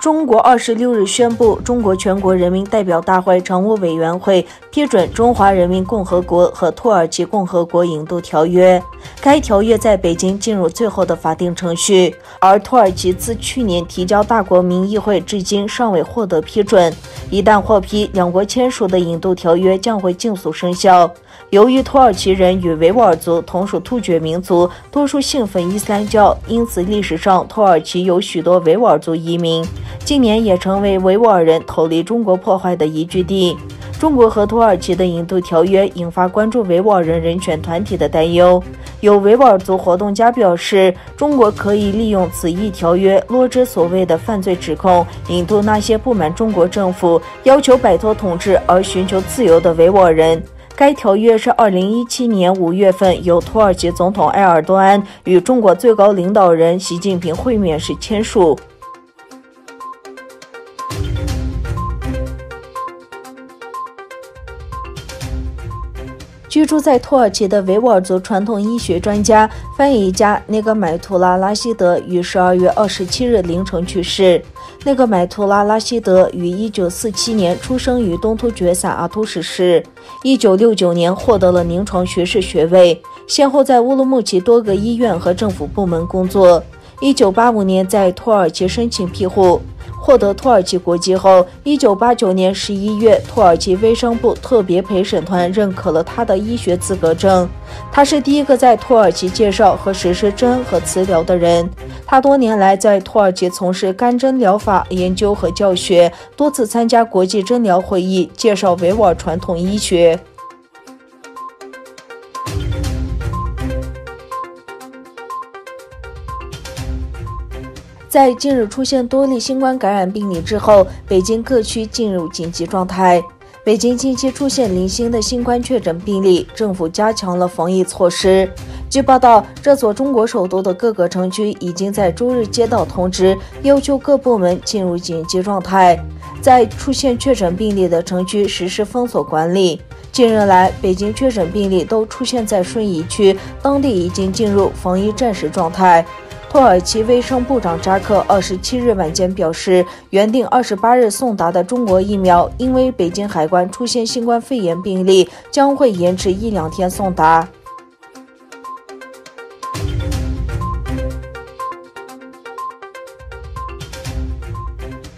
中国26日宣布，中国全国人民代表大会常务委员会批准《中华人民共和国和土耳其共和国引渡条约》。该条约在北京进入最后的法定程序，而土耳其自去年提交大国民议会至今尚未获得批准。一旦获批，两国签署的引渡条约将会尽速生效。由于土耳其人与维吾尔族同属突厥民族，多数信奉伊斯兰教，因此历史上土耳其有许多维吾尔族移民，近年也成为维吾尔人逃离中国破坏的宜居地。中国和土耳其的引渡条约引发关注维吾尔人人权团体的担忧。有维吾尔族活动家表示，中国可以利用此一条约罗织所谓的犯罪指控，引渡那些不满中国政府、要求摆脱统治而寻求自由的维吾尔人。该条约是2017年5月份由土耳其总统埃尔多安与中国最高领导人习近平会面时签署。居住在土耳其的维吾尔族传统医学专家、翻译家内格买图拉·拉希德于12月27日凌晨去世。内格买图拉·拉希德于1947年出生于东突厥萨阿图什市，1969年获得了临床学士学位，先后在乌鲁木齐多个医院和政府部门工作。1985年在土耳其申请庇护，获得土耳其国籍后，1989年11月，土耳其卫生部特别陪审团认可了他的医学资格证。他是第一个在土耳其介绍和实施针和磁疗的人。他多年来在土耳其从事干针疗法研究和教学，多次参加国际针疗会议，介绍维吾尔传统医学。在近日出现多例新冠感染病例之后，北京各区进入紧急状态。北京近期出现零星的新冠确诊病例，政府加强了防疫措施。据报道，这所中国首都的各个城区已经在周日接到通知，要求各部门进入紧急状态，在出现确诊病例的城区实施封锁管理。近日来，北京确诊病例都出现在顺义区，当地已经进入防疫战时状态。土耳其卫生部长扎克27日晚间表示，原定28日送达的中国疫苗，因为北京海关出现新冠肺炎病例，将会延迟1-2天送达。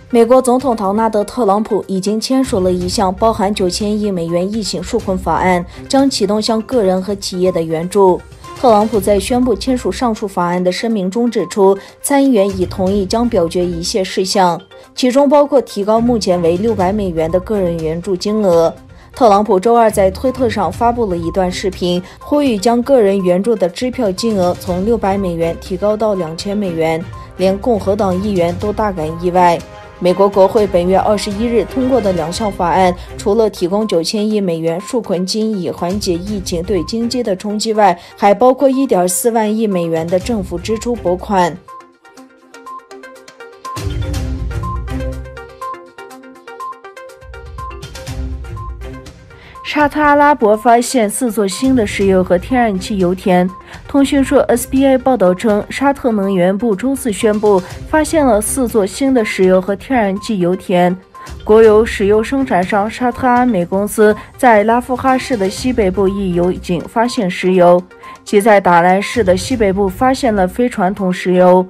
美国总统唐纳德·特朗普已经签署了一项包含9000亿美元疫情纾困法案，将启动向个人和企业的援助。特朗普在宣布签署上述法案的声明中指出，参议员已同意将表决一些事项，其中包括提高目前为600美元的个人援助金额。特朗普周二在推特上发布了一段视频，呼吁将个人援助的支票金额从600美元提高到2000美元，连共和党议员都大感意外。美国国会本月21日通过的2项法案，除了提供9000亿美元纾困金以缓解疫情对经济的冲击外，还包括1.4万亿美元的政府支出拨款。沙特阿拉伯发现4座新的石油和天然气油田。通讯社 SBA 报道称，沙特能源部周四宣布发现了4座新的石油和天然气油田。国有石油生产商沙特阿美公司在拉夫哈市的西北部一油井发现石油，其在达兰市的西北部发现了非传统石油。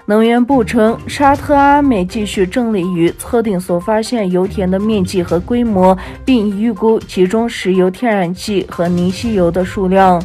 能源部称，沙特阿美继续致力于测定所发现油田的面积和规模，并预估其中石油、天然气和凝稀油的数量。